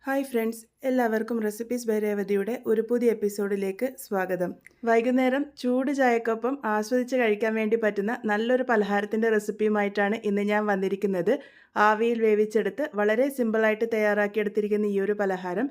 Hi friends, എല്ലാവർക്കും recipes by രേവതിയുടെ ഒരു പുതിയ എപ്പിസോഡിലേക്ക് സ്വാഗതം. വൈകുന്നേരം ചൂട് ചായക്കൊപ്പം ആസ്വദിച്ച് കഴിക്കാൻ വേണ്ടി പറ്റുന്ന നല്ലൊരു പലഹാരത്തിൻ്റെ റെസിപ്പിയുമായിട്ടാണ് ഇന്ന് ഞാൻ വന്നിരിക്കുന്നത്. ആവിയിൽ വേവിച്ചെടുത്ത് വളരെ സിമ്പിളായിട്ട് തയ്യാറാക്കിയെടുത്തിരിക്കുന്ന ഈ ഒരു പലഹാരം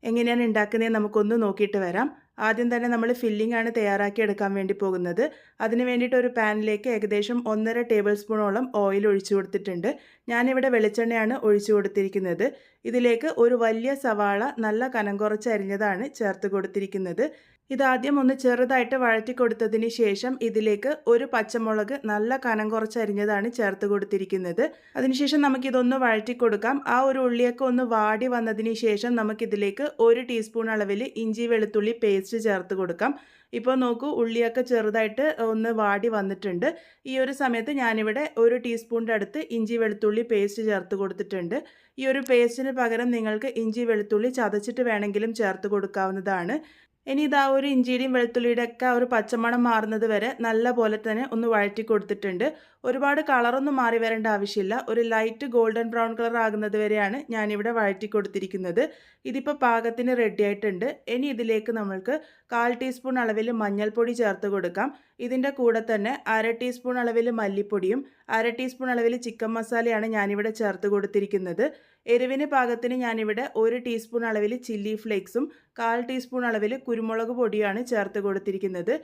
എങ്ങനെയാണ് ഉണ്ടാക്കുന്നതെന്ന് നമുക്കൊന്ന് നോക്കിയിട്ട് വരാം. ആദ്യം തന്നെ നമ്മൾ ഫില്ലിംഗ് ആണ് തയ്യാറാക്കി എടുക്കാൻ വേണ്ടി പോകുന്നത്. അതിന് വേണ്ടിയിട്ട് ഒരു പാനിലേക്ക് ഏകദേശം 1.5 ടേബിൾ സ്പൂണോളം ഓയിൽ ഒഴിച്ചു കൊടുത്തിട്ടുണ്ട്. ഞാനിവിടെ വെളിച്ചെണ്ണയാണ് ഒഴിച്ചു കൊടുത്തിരിക്കുന്നത്. ഇതിലേക്ക് ഒരു വലിയ സവാള നല്ല കനം കുറച്ച് അരിഞ്ഞതാണ് ചേർത്ത് കൊടുത്തിരിക്കുന്നത്. ഇതാദ്യം ഒന്ന് ചെറുതായിട്ട് വഴറ്റി കൊടുത്തതിന് ശേഷം ഇതിലേക്ക് ഒരു പച്ചമുളക് നല്ല കനം കുറച്ച് അരിഞ്ഞതാണ് ചേർത്ത് കൊടുത്തിരിക്കുന്നത്. അതിനുശേഷം നമുക്കിതൊന്ന് വഴറ്റി കൊടുക്കാം. ആ ഒരു ഉള്ളിയൊക്കെ ഒന്ന് വാടി വന്നതിന് ശേഷം നമുക്കിതിലേക്ക് 1 ടീസ്പൂൺ അളവിൽ ഇഞ്ചി വെളുത്തുള്ളി പേസ്റ്റ് ചേർത്ത് കൊടുക്കാം. ഇപ്പോൾ നോക്കൂ, ഉള്ളിയൊക്കെ ചെറുതായിട്ട് ഒന്ന് വാടി വന്നിട്ടുണ്ട്. ഈ ഒരു സമയത്ത് ഞാനിവിടെ 1 ടീസ്പൂണിൻ്റെ അടുത്ത് ഇഞ്ചി വെളുത്തുള്ളി പേസ്റ്റ് ചേർത്ത് കൊടുത്തിട്ടുണ്ട്. ഈ ഒരു പേസ്റ്റിന് പകരം നിങ്ങൾക്ക് ഇഞ്ചി വെളുത്തുള്ളി ചതച്ചിട്ട് വേണമെങ്കിലും ചേർത്ത് കൊടുക്കാവുന്നതാണ്. ഇനി ഇതാ ഒരു ഇഞ്ചിയുടെയും വെളുത്തുള്ളിയുടെ ഒക്കെ ഒരു പച്ചമണം മാറുന്നത് വരെ നല്ല പോലെ തന്നെ ഒന്ന് വഴറ്റി കൊടുത്തിട്ടുണ്ട്. ഒരുപാട് കളറൊന്നും മാറി വരേണ്ട ആവശ്യമില്ല. ഒരു ലൈറ്റ് ഗോൾഡൻ ബ്രൗൺ കളർ ആകുന്നത് വരെയാണ് ഞാനിവിടെ വഴറ്റി കൊടുത്തിരിക്കുന്നത്. ഇതിപ്പോൾ പാകത്തിന് റെഡി ആയിട്ടുണ്ട്. ഇനി ഇതിലേക്ക് നമ്മൾക്ക് 1/4 ടീസ്പൂൺ അളവിൽ മഞ്ഞൾപ്പൊടി ചേർത്ത് കൊടുക്കാം. ഇതിൻ്റെ കൂടെ തന്നെ 1/2 ടീസ്പൂൺ അളവിൽ മല്ലിപ്പൊടിയും 1/2 ടീസ്പൂൺ അളവിൽ ചിക്കൻ മസാലയാണ് ഞാനിവിടെ ചേർത്ത് കൊടുത്തിരിക്കുന്നത്. എരിവിന് പാകത്തിന് ഞാനിവിടെ 1 ടീസ്പൂൺ അളവിൽ ചില്ലി ഫ്ലേക്സും 1/4 ടീസ്പൂൺ അളവിൽ കുരുമുളക് പൊടിയാണ് ചേർത്ത് കൊടുത്തിരിക്കുന്നത്.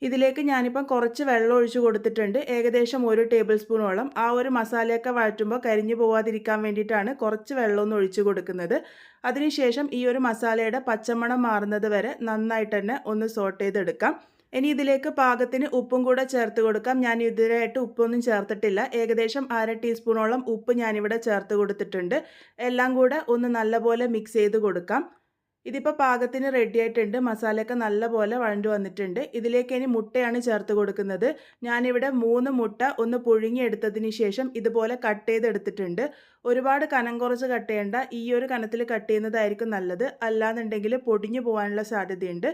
ഇതിലേക്ക് ഞാനിപ്പം കുറച്ച് വെള്ളം ഒഴിച്ച് കൊടുത്തിട്ടുണ്ട്. ഏകദേശം 1 ടേബിൾ സ്പൂണോളം. ആ ഒരു മസാലയൊക്കെ വഴറ്റുമ്പോൾ കരിഞ്ഞു പോവാതിരിക്കാൻ വേണ്ടിയിട്ടാണ് കുറച്ച് വെള്ളമൊന്നും ഒഴിച്ച് കൊടുക്കുന്നത്. അതിനുശേഷം ഈ ഒരു മസാലയുടെ പച്ചമണം മാറുന്നത് വരെ നന്നായിട്ട് തന്നെ ഒന്ന് സോട്ട് ചെയ്തെടുക്കാം. ഇനി ഇതിലേക്ക് പാകത്തിന് ഉപ്പും കൂടെ ചേർത്ത് കൊടുക്കാം. ഞാൻ ഇതിനായിട്ട് ഉപ്പൊന്നും ചേർത്തിട്ടില്ല. ഏകദേശം 1/2 ടീസ്പൂണോളം ഉപ്പ് ഞാനിവിടെ ചേർത്ത് കൊടുത്തിട്ടുണ്ട്. എല്ലാം കൂടെ ഒന്ന് നല്ലപോലെ മിക്സ് ചെയ്ത് കൊടുക്കാം. ഇതിപ്പോൾ പാകത്തിന് റെഡി ആയിട്ടുണ്ട്. മസാലയൊക്കെ നല്ലപോലെ വഴണ്ടു വന്നിട്ടുണ്ട്. ഇതിലേക്ക് ഇനി മുട്ടയാണ് ചേർത്ത് കൊടുക്കുന്നത്. ഞാനിവിടെ 3 മുട്ട ഒന്ന് പുഴുങ്ങിയെടുത്തതിന് ശേഷം ഇതുപോലെ കട്ട് ചെയ്തെടുത്തിട്ടുണ്ട്. ഒരുപാട് കനം കുറച്ച് കട്ട് ചെയ്യേണ്ട, ഈ ഒരു കനത്തിൽ കട്ട് ചെയ്യുന്നതായിരിക്കും നല്ലത്. അല്ലാന്നുണ്ടെങ്കിൽ പൊടിഞ്ഞു പോകാനുള്ള സാധ്യതയുണ്ട്.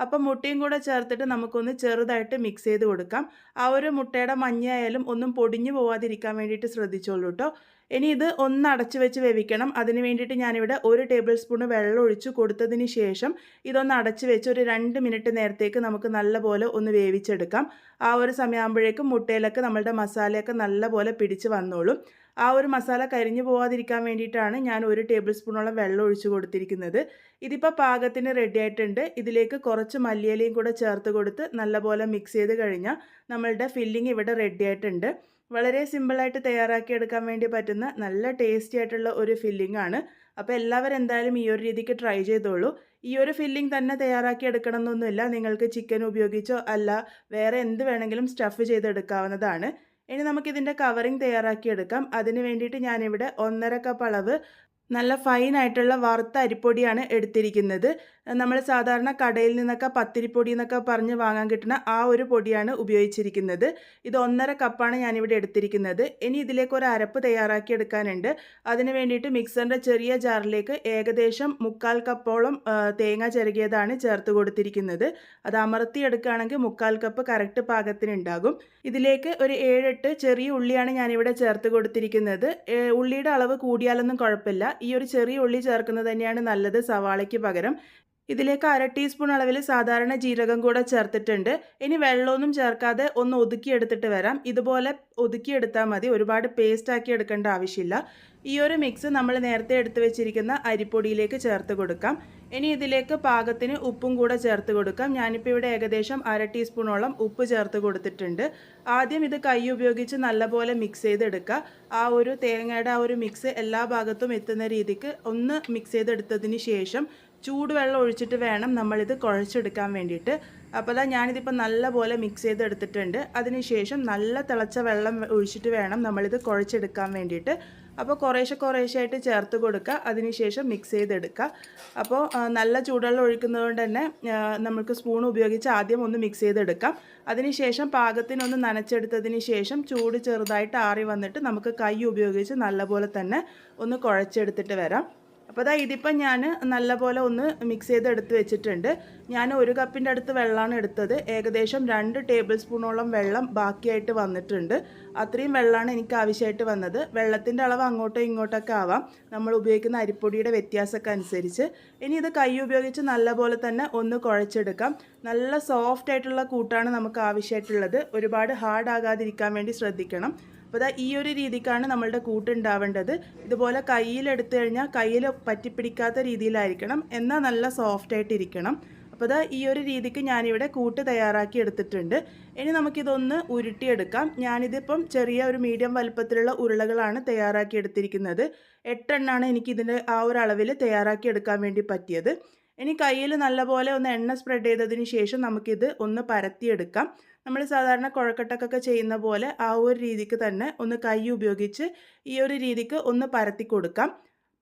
അപ്പം മുട്ടയും കൂടെ ചേർത്തിട്ട് നമുക്കൊന്ന് ചെറുതായിട്ട് മിക്സ് ചെയ്ത് കൊടുക്കാം. ആ ഒരു മുട്ടയുടെ മഞ്ഞയായാലും ഒന്നും പൊടിഞ്ഞു പോവാതിരിക്കാൻ വേണ്ടിയിട്ട് ശ്രദ്ധിച്ചോളൂ കേട്ടോ. ഇനി ഇത് ഒന്ന് അടച്ചു വെച്ച് വേവിക്കണം. അതിന് വേണ്ടിയിട്ട് ഞാനിവിടെ 1 ടേബിൾ സ്പൂൺ വെള്ളം ഒഴിച്ച് കൊടുത്തതിന് ശേഷം ഇതൊന്ന് അടച്ചു വെച്ച് ഒരു 2 മിനിറ്റ് നേരത്തേക്ക് നമുക്ക് നല്ലപോലെ ഒന്ന് വേവിച്ചെടുക്കാം. ആ ഒരു സമയമാകുമ്പോഴേക്കും മുട്ടയിലൊക്കെ നമ്മളുടെ മസാലയൊക്കെ നല്ലപോലെ പിടിച്ച് വന്നോളും. ആ ഒരു മസാല കരിഞ്ഞു പോവാതിരിക്കാൻ വേണ്ടിയിട്ടാണ് ഞാൻ 1 ടേബിൾ സ്പൂണോളം വെള്ളം ഒഴിച്ച് കൊടുത്തിരിക്കുന്നത്. ഇതിപ്പോൾ പാകത്തിന് റെഡി ആയിട്ടുണ്ട്. ഇതിലേക്ക് കുറച്ച് മല്ലിയിലയും കൂടെ ചേർത്ത് കൊടുത്ത് നല്ലപോലെ മിക്സ് ചെയ്ത് കഴിഞ്ഞാൽ നമ്മളുടെ ഫില്ലിംഗ് ഇവിടെ റെഡി ആയിട്ടുണ്ട്. വളരെ സിമ്പിളായിട്ട് തയ്യാറാക്കിയെടുക്കാൻ വേണ്ടി പറ്റുന്ന നല്ല ടേസ്റ്റി ആയിട്ടുള്ള ഒരു ഫില്ലിംഗ് ആണ്. അപ്പോൾ എല്ലാവരും എന്തായാലും ഈ ഒരു രീതിക്ക് ട്രൈ ചെയ്തോളൂ. ഈ ഒരു ഫില്ലിംഗ് തന്നെ തയ്യാറാക്കി എടുക്കണം എന്നൊന്നുമില്ല. നിങ്ങൾക്ക് ചിക്കൻ ഉപയോഗിച്ചോ അല്ല വേറെ എന്ത് വേണമെങ്കിലും സ്റ്റഫ് ചെയ്തെടുക്കാവുന്നതാണ്. ഇനി നമുക്കിതിൻ്റെ കവറിങ് തയ്യാറാക്കിയെടുക്കാം. അതിന് വേണ്ടിയിട്ട് ഞാനിവിടെ 1.5 കപ്പ് അളവ് നല്ല ഫൈനായിട്ടുള്ള വറുത്ത അരിപ്പൊടിയാണ് എടുത്തിരിക്കുന്നത്. നമ്മൾ സാധാരണ കടയിൽ നിന്നൊക്കെ പത്തിരിപ്പൊടി എന്നൊക്കെ പറഞ്ഞ് വാങ്ങാൻ കിട്ടുന്ന ആ ഒരു പൊടിയാണ് ഉപയോഗിച്ചിരിക്കുന്നത്. ഇത് 1.5 കപ്പാണ് ഞാനിവിടെ എടുത്തിരിക്കുന്നത്. ഇനി ഇതിലേക്ക് ഒരു അരപ്പ് തയ്യാറാക്കി എടുക്കാനുണ്ട്. അതിന് വേണ്ടിയിട്ട് മിക്സറിൻ്റെ ചെറിയ ജാറിലേക്ക് ഏകദേശം 1/4 കപ്പോളം തേങ്ങ ചിരകിയതാണ് ചേർത്ത് കൊടുത്തിരിക്കുന്നത്. അത് അമർത്തി എടുക്കുകയാണെങ്കിൽ 1/4 കപ്പ് കറക്റ്റ് പാകത്തിനുണ്ടാകും. ഇതിലേക്ക് ഒരു 7-8 ചെറിയ ഉള്ളിയാണ് ഞാനിവിടെ ചേർത്ത് കൊടുത്തിരിക്കുന്നത്. ഉള്ളിയുടെ അളവ് കൂടിയാലൊന്നും കുഴപ്പമില്ല. ഈ ഒരു ചെറിയ ഉള്ളി ചേർക്കുന്നത് തന്നെയാണ് നല്ലത് സവാളയ്ക്ക് പകരം. ഇതിലേക്ക് 1/2 ടീസ്പൂൺ അളവിൽ സാധാരണ ജീരകം കൂടെ ചേർത്തിട്ടുണ്ട്. ഇനി വെള്ളമൊന്നും ചേർക്കാതെ ഒന്ന് ഒതുക്കിയെടുത്തിട്ട് വരാം. ഇതുപോലെ ഒതുക്കിയെടുത്താൽ മതി. ഒരുപാട് പേസ്റ്റ് ആക്കി എടുക്കേണ്ട ആവശ്യമില്ല. ഈ ഒരു മിക്സ് നമ്മൾ നേരത്തെ എടുത്തു വെച്ചിരിക്കുന്ന അരിപ്പൊടിയിലേക്ക് ചേർത്ത് കൊടുക്കാം. ഇനി ഇതിലേക്ക് പാകത്തിന് ഉപ്പും കൂടെ ചേർത്ത് കൊടുക്കാം. ഞാനിപ്പോൾ ഇവിടെ ഏകദേശം 1/2 ടീസ്പൂണോളം ഉപ്പ് ചേർത്ത് കൊടുത്തിട്ടുണ്ട്. ആദ്യം ഇത് കൈ ഉപയോഗിച്ച് നല്ലപോലെ മിക്സ് ചെയ്തെടുക്കുക. ആ ഒരു തേങ്ങയുടെ ആ ഒരു മിക്സ് എല്ലാ ഭാഗത്തും എത്തുന്ന രീതിക്ക് ഒന്ന് മിക്സ് ചെയ്തെടുത്തതിന് ശേഷം ചൂടുവെള്ളം ഒഴിച്ചിട്ട് വേണം നമ്മളിത് കുഴച്ചെടുക്കാൻ വേണ്ടിയിട്ട്. അപ്പോൾ ഞാനിതിപ്പോൾ നല്ലപോലെ മിക്സ് ചെയ്തെടുത്തിട്ടുണ്ട്. അതിനുശേഷം നല്ല തിളച്ച വെള്ളം ഒഴിച്ചിട്ട് വേണം നമ്മളിത് കുഴച്ചെടുക്കാൻ വേണ്ടിയിട്ട്. അപ്പോൾ കുറേശ്ശെ ചേർത്ത് കൊടുക്കുക. അതിനുശേഷം മിക്സ് ചെയ്തെടുക്കുക. അപ്പോൾ നല്ല ചൂടുവെള്ളം ഒഴിക്കുന്നതുകൊണ്ട് തന്നെ നമുക്ക് സ്പൂൺ ഉപയോഗിച്ച് ആദ്യം ഒന്ന് മിക്സ് ചെയ്തെടുക്കാം. അതിനുശേഷം പാകത്തിനൊന്ന് നനച്ചെടുത്തതിന് ശേഷം ചൂട് ചെറുതായിട്ട് ആറി വന്നിട്ട് നമുക്ക് കൈ ഉപയോഗിച്ച് നല്ലപോലെ തന്നെ ഒന്ന് കുഴച്ചെടുത്തിട്ട് വരാം. അപ്പോൾ ദാ ഇതിപ്പം ഞാൻ നല്ലപോലെ ഒന്ന് മിക്സ് ചെയ്ത് എടുത്ത് വെച്ചിട്ടുണ്ട്. ഞാൻ 1 കപ്പിൻ്റെ അടുത്ത് വെള്ളമാണ് എടുത്തത്. ഏകദേശം 2 ടേബിൾ സ്പൂണോളം വെള്ളം ബാക്കിയായിട്ട് വന്നിട്ടുണ്ട്. അത്രയും വെള്ളമാണ് എനിക്ക് ആവശ്യമായിട്ട് വന്നത്. വെള്ളത്തിൻ്റെ അളവ് അങ്ങോട്ടോ ഇങ്ങോട്ടൊക്കെ ആവാം, നമ്മൾ ഉപയോഗിക്കുന്ന അരിപ്പൊടിയുടെ വ്യത്യാസമൊക്കെ അനുസരിച്ച്. ഇനി ഇത് കൈ ഉപയോഗിച്ച് നല്ലപോലെ തന്നെ ഒന്ന് കുഴച്ചെടുക്കാം. നല്ല സോഫ്റ്റ് ആയിട്ടുള്ള കൂട്ടാണ് നമുക്ക് ആവശ്യമായിട്ടുള്ളത്. ഒരുപാട് ഹാർഡ് ആകാതിരിക്കാൻ വേണ്ടി ശ്രദ്ധിക്കണം. അപ്പോൾ ഈ ഒരു രീതിക്കാണ് നമ്മളുടെ കൂട്ട് ഉണ്ടാവേണ്ടത്. ഇതുപോലെ കയ്യിലെടുത്തു കഴിഞ്ഞാൽ കയ്യിൽ പറ്റിപ്പിടിക്കാത്ത രീതിയിലായിരിക്കണം, എന്നാൽ നല്ല സോഫ്റ്റ് ആയിട്ടിരിക്കണം. അപ്പോൾ ഈ ഒരു രീതിക്ക് ഞാനിവിടെ കൂട്ട് തയ്യാറാക്കി എടുത്തിട്ടുണ്ട്. ഇനി നമുക്കിതൊന്ന് ഉരുട്ടിയെടുക്കാം. ഞാനിതിപ്പം ചെറിയ ഒരു മീഡിയം വലുപ്പത്തിലുള്ള ഉരുളകളാണ് തയ്യാറാക്കി എടുത്തിരിക്കുന്നത്. 8 എണ്ണമാണ് എനിക്കിതിൻ്റെ ആ ഒരു അളവിൽ തയ്യാറാക്കി എടുക്കാൻ വേണ്ടി പറ്റിയത്. ഇനി കയ്യിൽ നല്ലപോലെ ഒന്ന് എണ്ണ സ്പ്രെഡ് ചെയ്തതിന് ശേഷം നമുക്കിത് ഒന്ന് പരത്തിയെടുക്കാം. നമ്മൾ സാധാരണ കുഴക്കട്ടക്കൊക്കെ ചെയ്യുന്ന പോലെ ആ ഒരു രീതിക്ക് തന്നെ ഒന്ന് കൈ ഉപയോഗിച്ച് ഈ ഒരു രീതിക്ക് ഒന്ന് പരത്തി കൊടുക്കാം.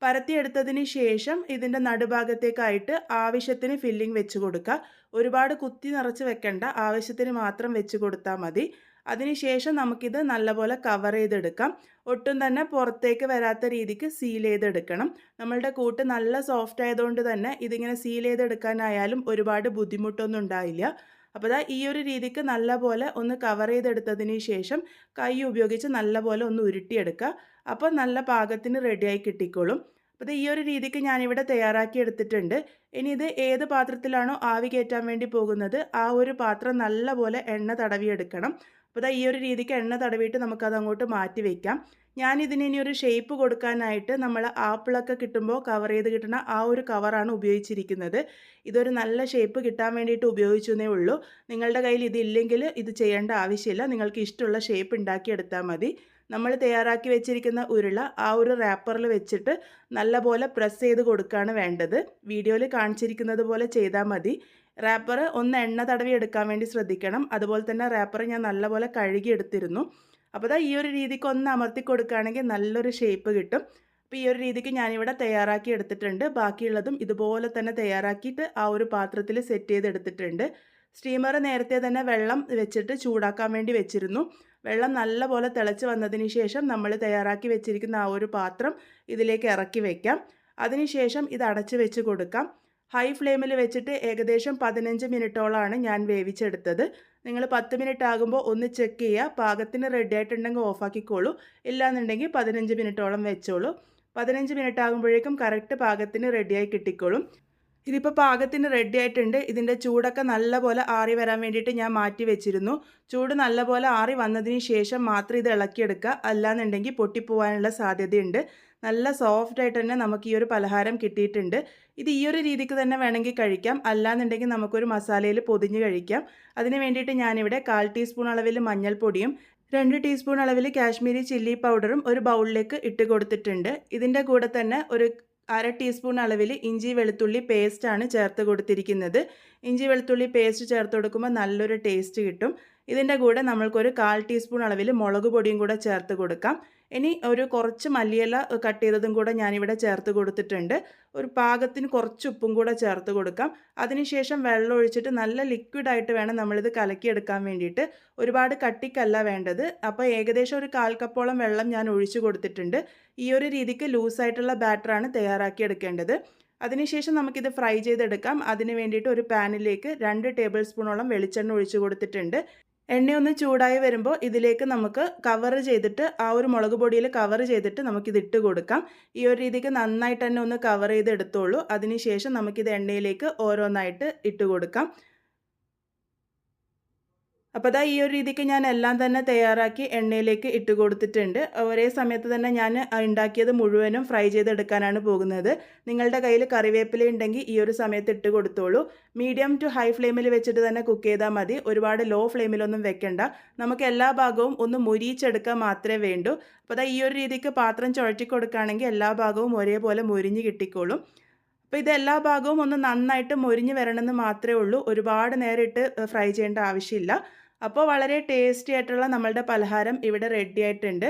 പരത്തിയെടുത്തതിന് ശേഷം ഇതിൻ്റെ നടുഭാഗത്തേക്കായിട്ട് ആവശ്യത്തിന് ഫില്ലിംഗ് വെച്ച് കൊടുക്കുക. ഒരുപാട് കുത്തി നിറച്ച് വെക്കേണ്ട, ആവശ്യത്തിന് മാത്രം വെച്ച് കൊടുത്താൽ മതി. അതിനുശേഷം നമുക്കിത് നല്ലപോലെ കവർ ചെയ്തെടുക്കാം. ഒട്ടും തന്നെ പുറത്തേക്ക് വരാത്ത രീതിക്ക് സീൽ ചെയ്തെടുക്കണം. നമ്മളുടെ കൂട്ട് നല്ല സോഫ്റ്റ് ആയതുകൊണ്ട് തന്നെ ഇതിങ്ങനെ സീൽ ചെയ്തെടുക്കാനായാലും ഒരുപാട് ബുദ്ധിമുട്ടൊന്നും ഉണ്ടായില്ല. അപ്പോൾ ഈ ഒരു രീതിക്ക് നല്ലപോലെ ഒന്ന് കവർ ചെയ്തെടുത്തതിന് ശേഷം കൈ ഉപയോഗിച്ച് നല്ലപോലെ ഒന്ന് ഉരുട്ടിയെടുക്കുക. അപ്പോൾ നല്ല പാകത്തിന് റെഡിയായി കിട്ടിക്കോളും. അപ്പോൾ ഈ ഒരു രീതിക്ക് ഞാനിവിടെ തയ്യാറാക്കി എടുത്തിട്ടുണ്ട്. ഇനി ഇത് ഏത് പാത്രത്തിലാണോ ആവി കയറ്റാൻ വേണ്ടി പോകുന്നത് ആ ഒരു പാത്രം നല്ലപോലെ എണ്ണ തടവിയെടുക്കണം. അപ്പോൾ ഈ ഒരു രീതിക്ക് എണ്ണ തടവിയിട്ട് നമുക്കത് അങ്ങോട്ട് മാറ്റി വയ്ക്കാം. ഞാനിതിന് ഇനി ഒരു ഷേപ്പ് കൊടുക്കാനായിട്ട് നമ്മൾ ആപ്പിളൊക്കെ കിട്ടുമ്പോൾ കവർ ചെയ്ത് കിട്ടുന്ന ആ ഒരു കവറാണ് ഉപയോഗിച്ചിരിക്കുന്നത്. ഇതൊരു നല്ല ഷേപ്പ് കിട്ടാൻ വേണ്ടിയിട്ട് ഉപയോഗിച്ചെന്നേ ഉള്ളൂ. നിങ്ങളുടെ കയ്യിൽ ഇതില്ലെങ്കിൽ ഇത് ചെയ്യേണ്ട ആവശ്യമില്ല. നിങ്ങൾക്ക് ഇഷ്ടമുള്ള ഷേപ്പ് ഉണ്ടാക്കിയെടുത്താൽ മതി. നമ്മൾ തയ്യാറാക്കി വെച്ചിരിക്കുന്ന ഉരുള ആ ഒരു റാപ്പറിൽ വെച്ചിട്ട് നല്ലപോലെ പ്രസ് ചെയ്ത് കൊടുക്കുകയാണ് വേണ്ടത്. വീഡിയോയിൽ കാണിച്ചിരിക്കുന്നത് പോലെ ചെയ്താൽ മതി. റാപ്പർ ഒന്ന് എണ്ണ തടവി എടുക്കാൻ വേണ്ടി ശ്രദ്ധിക്കണം. അതുപോലെ തന്നെ റാപ്പർ ഞാൻ നല്ലപോലെ കഴുകി എടുത്തിരുന്നു. അപ്പോൾ ഈ ഒരു രീതിക്ക് ഒന്ന് അമർത്തി കൊടുക്കുകയാണെങ്കിൽ നല്ലൊരു ഷേപ്പ് കിട്ടും. അപ്പോൾ ഈ ഒരു രീതിക്ക് ഞാനിവിടെ തയ്യാറാക്കി എടുത്തിട്ടുണ്ട്. ബാക്കിയുള്ളതും ഇതുപോലെ തന്നെ തയ്യാറാക്കിയിട്ട് ആ ഒരു പാത്രത്തിൽ സെറ്റ് ചെയ്തെടുത്തിട്ടുണ്ട്. സ്റ്റീമർ നേരത്തെ തന്നെ വെള്ളം വെച്ചിട്ട് ചൂടാക്കാൻ വേണ്ടി വെച്ചിരുന്നു. വെള്ളം നല്ലപോലെ തിളച്ച് വന്നതിന് ശേഷം നമ്മൾ തയ്യാറാക്കി വെച്ചിരിക്കുന്ന ആ ഒരു പാത്രം ഇതിലേക്ക് ഇറക്കി വയ്ക്കാം. അതിനുശേഷം ഇത് അടച്ച് വെച്ച് കൊടുക്കാം. ഹൈ ഫ്ലെയിമിൽ വെച്ചിട്ട് ഏകദേശം 15 മിനിറ്റോളമാണ് ഞാൻ വേവിച്ചെടുത്തത്. നിങ്ങൾ 10 മിനിറ്റ് ആകുമ്പോൾ ഒന്ന് ചെക്ക് ചെയ്യുക. പാകത്തിന് റെഡി ആയിട്ടുണ്ടെങ്കിൽ ഓഫാക്കിക്കോളൂ. ഇല്ലാന്നുണ്ടെങ്കിൽ 15 മിനിറ്റോളം വെച്ചോളൂ. 15 മിനിറ്റ് ആകുമ്പോഴേക്കും കറക്റ്റ് പാകത്തിന് റെഡിയായി കിട്ടിക്കോളും. ഇതിപ്പോൾ പാകത്തിന് റെഡി ആയിട്ടുണ്ട്. ഇതിൻ്റെ ചൂടൊക്കെ നല്ലപോലെ ആറി വരാൻ വേണ്ടിയിട്ട് ഞാൻ മാറ്റി വെച്ചിരുന്നു. ചൂട് നല്ലപോലെ ആറി വന്നതിന് ശേഷം മാത്രം ഇത് ഇളക്കിയെടുക്കുക. അല്ലാന്നുണ്ടെങ്കിൽ പൊട്ടിപ്പോവാനുള്ള സാധ്യതയുണ്ട്. നല്ല സോഫ്റ്റ് ആയിട്ട് തന്നെ നമുക്ക് ഈ ഒരു പലഹാരം കിട്ടിയിട്ടുണ്ട്. ഇത് ഈ ഒരു രീതിക്ക് തന്നെ വേണമെങ്കിൽ കഴിക്കാം. അല്ലാന്നുണ്ടെങ്കിൽ നമുക്കൊരു മസാലയിൽ പൊതിഞ്ഞ് കഴിക്കാം. അതിന് വേണ്ടിയിട്ട് ഞാനിവിടെ 1/4 ടീസ്പൂൺ അളവിൽ മഞ്ഞൾപ്പൊടിയും 2 ടീസ്പൂൺ അളവിൽ കാശ്മീരി ചില്ലി പൗഡറും ഒരു ബൗളിലേക്ക് ഇട്ട് കൊടുത്തിട്ടുണ്ട്. ഇതിൻ്റെ കൂടെ തന്നെ ഒരു 1/2 ടീസ്പൂൺ അളവിൽ ഇഞ്ചി വെളുത്തുള്ളി പേസ്റ്റാണ് ചേർത്ത് കൊടുത്തിരിക്കുന്നത്. ഇഞ്ചി വെളുത്തുള്ളി പേസ്റ്റ് ചേർത്ത് കൊടുക്കുമ്പോൾ നല്ലൊരു ടേസ്റ്റ് കിട്ടും. ഇതിൻ്റെ കൂടെ നമ്മൾക്കൊരു 1/4 ടീസ്പൂൺ അളവിൽ മുളക് പൊടിയും കൂടെ ചേർത്ത് കൊടുക്കാം. ഇനി ഒരു കുറച്ച് മല്ലിയില കട്ട് ചെയ്തതും കൂടെ ഞാനിവിടെ ചേർത്ത് കൊടുത്തിട്ടുണ്ട്. ഒരു പാകത്തിന് കുറച്ച് ഉപ്പും കൂടെ ചേർത്ത് കൊടുക്കാം. അതിനുശേഷം വെള്ളം ഒഴിച്ചിട്ട് നല്ല ലിക്വിഡായിട്ട് വേണം നമ്മളിത് കലക്കിയെടുക്കാൻ വേണ്ടിയിട്ട്. ഒരുപാട് കട്ടിക്കല്ല വേണ്ടത്. അപ്പോൾ ഏകദേശം ഒരു 1/4 കപ്പോളം വെള്ളം ഞാൻ ഒഴിച്ചു കൊടുത്തിട്ടുണ്ട്. ഈ ഒരു രീതിക്ക് ലൂസായിട്ടുള്ള ബാറ്ററാണ് തയ്യാറാക്കി എടുക്കേണ്ടത്. അതിനുശേഷം നമുക്കിത് ഫ്രൈ ചെയ്തെടുക്കാം. അതിന് വേണ്ടിയിട്ട് ഒരു പാനിലേക്ക് 2 ടേബിൾ സ്പൂണോളം വെളിച്ചെണ്ണ ഒഴിച്ചു കൊടുത്തിട്ടുണ്ട്. എണ്ണയൊന്ന് ചൂടായി വരുമ്പോൾ ഇതിലേക്ക് നമുക്ക് കവർ ചെയ്തിട്ട് ആ ഒരു മുളക് പൊടിയിൽ കവർ ചെയ്തിട്ട് നമുക്കിത് ഇട്ട് കൊടുക്കാം. ഈ ഒരു രീതിക്ക് നന്നായിട്ട് തന്നെ ഒന്ന് കവർ ചെയ്ത് എടുത്തോളൂ. അതിനുശേഷം നമുക്കിത് എണ്ണയിലേക്ക് ഓരോന്നായിട്ട് ഇട്ട് കൊടുക്കാം. അപ്പോൾ ഈ ഒരു രീതിക്ക് ഞാൻ എല്ലാം തന്നെ തയ്യാറാക്കി എണ്ണയിലേക്ക് ഇട്ട് കൊടുത്തിട്ടുണ്ട്. ഒരേ സമയത്ത് തന്നെ ഞാൻ ഉണ്ടാക്കിയത് മുഴുവനും ഫ്രൈ ചെയ്തെടുക്കാനാണ് പോകുന്നത്. നിങ്ങളുടെ കയ്യിൽ കറിവേപ്പില ഉണ്ടെങ്കിൽ ഈ ഒരു സമയത്ത് ഇട്ട് കൊടുത്തോളൂ. മീഡിയം ടു ഹൈ ഫ്ലെയിമിൽ വെച്ചിട്ട് തന്നെ കുക്ക് ചെയ്താൽ മതി. ഒരുപാട് ലോ ഫ്ലെയിമിലൊന്നും വെക്കണ്ട. നമുക്ക് എല്ലാ ഭാഗവും ഒന്ന് മുരിച്ചെടുക്കാൻ മാത്രമേ വേണ്ടൂ. അപ്പോൾ ഈ ഒരു രീതിക്ക് പാത്രം ചുഴറ്റി കൊടുക്കുകയാണെങ്കിൽ എല്ലാ ഭാഗവും ഒരേപോലെ മുരിഞ്ഞ് കിട്ടിക്കോളും. അപ്പോൾ ഇത് എല്ലാ ഭാഗവും ഒന്ന് നന്നായിട്ട് മുരിഞ്ഞ് വരണമെന്ന് മാത്രമേ ഉള്ളൂ. ഒരുപാട് നേരം ഇട്ട് ഫ്രൈ ചെയ്യേണ്ട ആവശ്യമില്ല. അപ്പോൾ വളരെ ടേസ്റ്റി ആയിട്ടുള്ള നമ്മളുടെ പലഹാരം ഇവിടെ റെഡി ആയിട്ടുണ്ട്.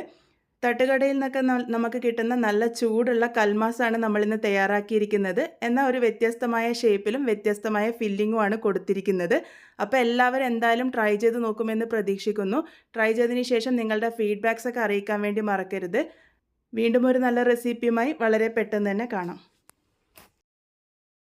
തട്ടുകടയിൽ നിന്നൊക്കെ നമുക്ക് കിട്ടുന്ന നല്ല ചൂടുള്ള കൽമാസാണ് നമ്മളിന്ന് തയ്യാറാക്കിയിരിക്കുന്നത്. എന്നാൽ ഒരു വ്യത്യസ്തമായ ഷേപ്പിലും വ്യത്യസ്തമായ ഫില്ലിങ്ങുമാണ് കൊടുത്തിരിക്കുന്നത്. അപ്പോൾ എല്ലാവരും എന്തായാലും ട്രൈ ചെയ്ത് നോക്കുമെന്ന് പ്രതീക്ഷിക്കുന്നു. ട്രൈ ചെയ്തതിന് ശേഷം നിങ്ങളുടെ ഫീഡ്ബാക്സ് ഒക്കെ അറിയിക്കാൻ വേണ്ടി മറക്കരുത്. വീണ്ടും ഒരു നല്ല റെസിപ്പിയുമായി വളരെ പെട്ടെന്ന് തന്നെ കാണാം.